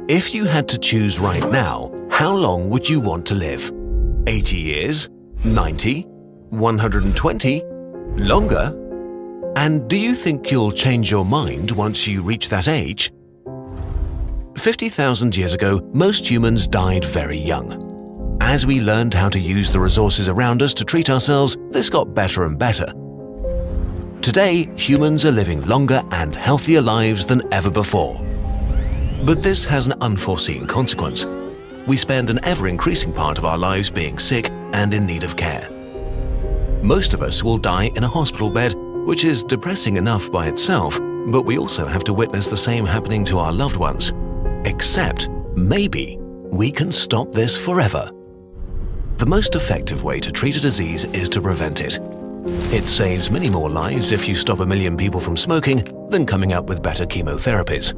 If you had to choose right now, how long would you want to live? 80 years? 90? 120? Longer? And do you think you'll change your mind once you reach that age? 50,000 years ago, most humans died very young. As we learned how to use the resources around us to treat ourselves, this got better and better. Today, humans are living longer and healthier lives than ever before. But this has an unforeseen consequence. We spend an ever-increasing part of our lives being sick and in need of care. Most of us will die in a hospital bed, which is depressing enough by itself, but we also have to witness the same happening to our loved ones. Except, maybe, we can stop this forever. The most effective way to treat a disease is to prevent it. It saves many more lives if you stop 1 million people from smoking than coming up with better chemotherapies.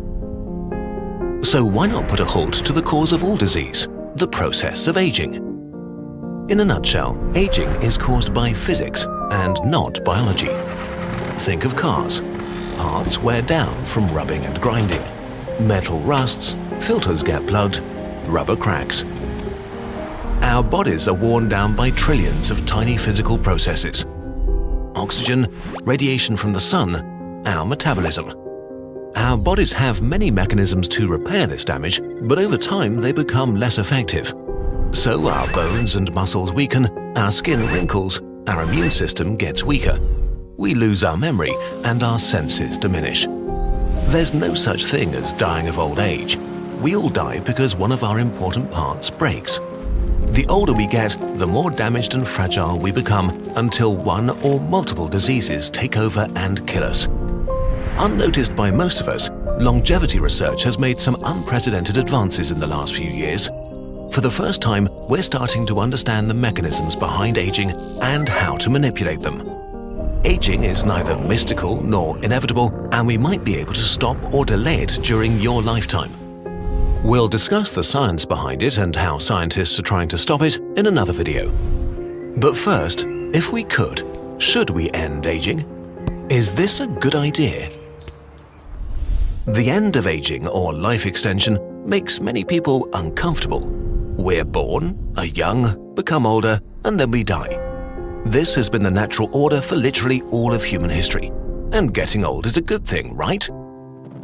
So why not put a halt to the cause of all disease, the process of aging? In a nutshell, aging is caused by physics and not biology. Think of cars. Parts wear down from rubbing and grinding. Metal rusts, filters get plugged, rubber cracks. Our bodies are worn down by trillions of tiny physical processes. Oxygen, radiation from the sun, our metabolism. Our bodies have many mechanisms to repair this damage, but over time they become less effective. So our bones and muscles weaken, our skin wrinkles, our immune system gets weaker. We lose our memory and our senses diminish. There's no such thing as dying of old age. We all die because one of our important parts breaks. The older we get, the more damaged and fragile we become until one or multiple diseases take over and kill us. Unnoticed by most of us, longevity research has made some unprecedented advances in the last few years. For the first time, we're starting to understand the mechanisms behind aging and how to manipulate them. Aging is neither mystical nor inevitable, and we might be able to stop or delay it during your lifetime. We'll discuss the science behind it and how scientists are trying to stop it in another video. But first, if we could, should we end aging? Is this a good idea? The end of aging or life extension makes many people uncomfortable. We're born, are young, become older, and then we die. This has been the natural order for literally all of human history. And getting old is a good thing, right?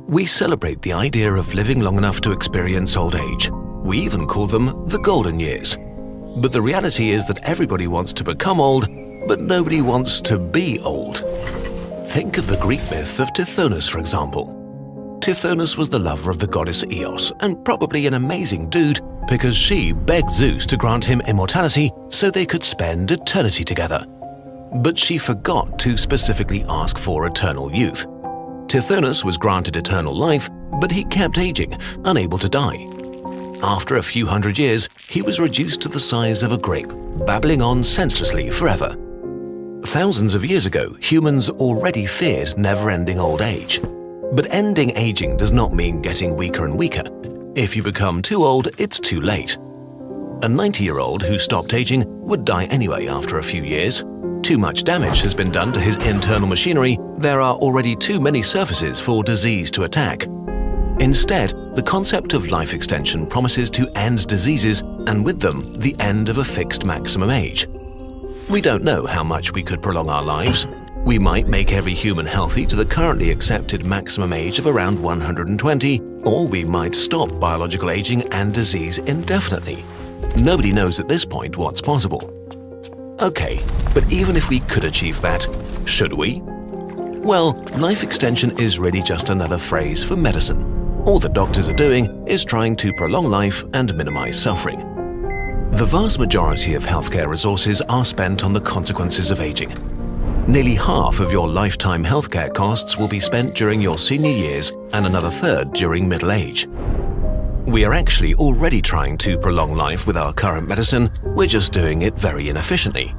We celebrate the idea of living long enough to experience old age. We even call them the golden years. But the reality is that everybody wants to become old, but nobody wants to be old. Think of the Greek myth of Tithonus, for example. Tithonus was the lover of the goddess Eos, and probably an amazing dude because she begged Zeus to grant him immortality so they could spend eternity together. But she forgot to specifically ask for eternal youth. Tithonus was granted eternal life, but he kept aging, unable to die. After a few hundred years, he was reduced to the size of a grape, babbling on senselessly forever. Thousands of years ago, humans already feared never-ending old age. But ending aging does not mean getting weaker and weaker. If you become too old, it's too late. A 90-year-old who stopped aging would die anyway after a few years. Too much damage has been done to his internal machinery. There are already too many surfaces for disease to attack. Instead, the concept of life extension promises to end diseases and with them, the end of a fixed maximum age. We don't know how much we could prolong our lives. We might make every human healthy to the currently accepted maximum age of around 120, or we might stop biological aging and disease indefinitely. Nobody knows at this point what's possible. Okay, but even if we could achieve that, should we? Well, life extension is really just another phrase for medicine. All the doctors are doing is trying to prolong life and minimize suffering. The vast majority of healthcare resources are spent on the consequences of aging. Nearly half of your lifetime healthcare costs will be spent during your senior years and another third during middle age. We are actually already trying to prolong life with our current medicine, we're just doing it very inefficiently.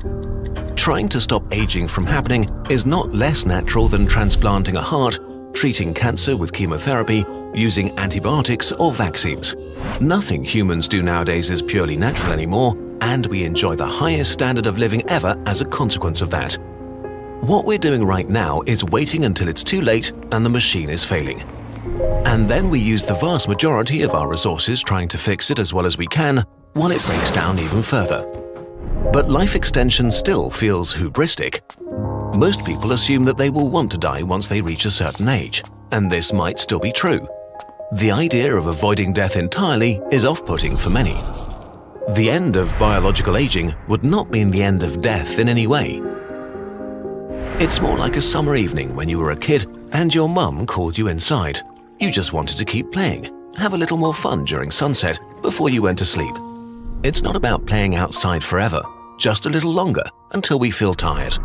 Trying to stop aging from happening is not less natural than transplanting a heart, treating cancer with chemotherapy, using antibiotics or vaccines. Nothing humans do nowadays is purely natural anymore, and we enjoy the highest standard of living ever as a consequence of that. What we're doing right now is waiting until it's too late and the machine is failing. And then we use the vast majority of our resources trying to fix it as well as we can, while it breaks down even further. But life extension still feels hubristic. Most people assume that they will want to die once they reach a certain age, and this might still be true. The idea of avoiding death entirely is off-putting for many. The end of biological aging would not mean the end of death in any way. It's more like a summer evening when you were a kid and your mum called you inside. You just wanted to keep playing, have a little more fun during sunset before you went to sleep. It's not about playing outside forever, just a little longer until we feel tired.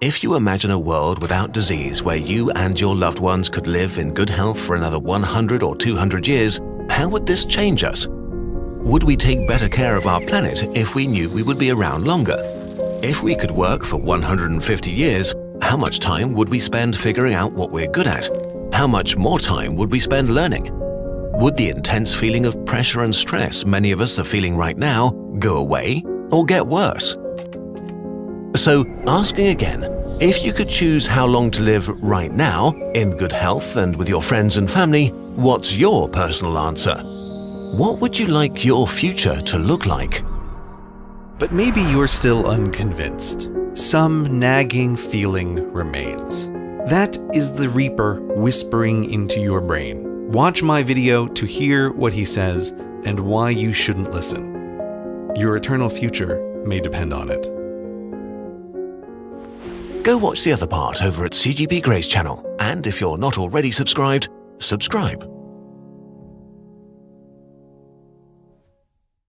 If you imagine a world without disease where you and your loved ones could live in good health for another 100 or 200 years, how would this change us? Would we take better care of our planet if we knew we would be around longer? If we could work for 150 years, how much time would we spend figuring out what we're good at? How much more time would we spend learning? Would the intense feeling of pressure and stress many of us are feeling right now go away or get worse? So, asking again, if you could choose how long to live right now, in good health and with your friends and family, what's your personal answer? What would you like your future to look like? But maybe you're still unconvinced. Some nagging feeling remains. That is the Reaper whispering into your brain. Watch my video to hear what he says and why you shouldn't listen. Your eternal future may depend on it. Go watch the other part over at CGP Gray's channel, and if you're not already subscribed, subscribe.